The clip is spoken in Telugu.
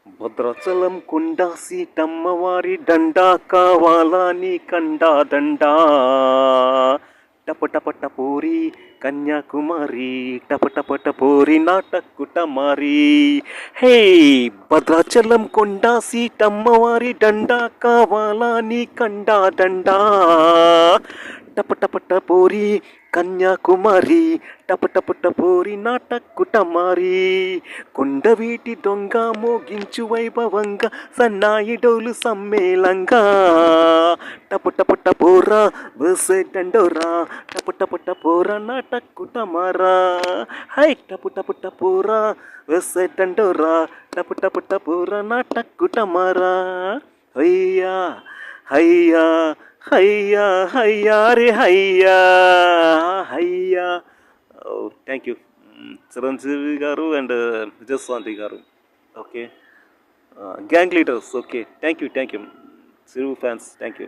భద్రాచలం కొండ సీతమ్మవారి దండా కావాలా నీ కండా దండా టపటపట పోరి కన్యాకుమారి టపటపట పోరి నాటకుటమారి హే భద్రాచలం కొండ సీతమ్మవారి దండా కావాలా నీ కండా దండా టపటపట పోరి కన్యాకుమారి టపటపట పోరి నాటకుటమారి కొండవీటి దొంగ మోగించు వైభవంగా సన్నాయి డోలు సమ్మేళంగా టపటపట పోరా బసే దండోరా టపటపట పోరా నాటకుటమారా హై టపటపట పోరా బసే దండోరా టపటపట పోరా నాటకుటమారా హయ్యా హయ్యా హయ్యా హయ్యా రే హయ్యా హయ్యా. థ్యాంక్ యూ చిరంజీవి గారు అండ్ విజయశాంతి గారు. Okay gang leaders. Okay thank you Chiru fans thank you.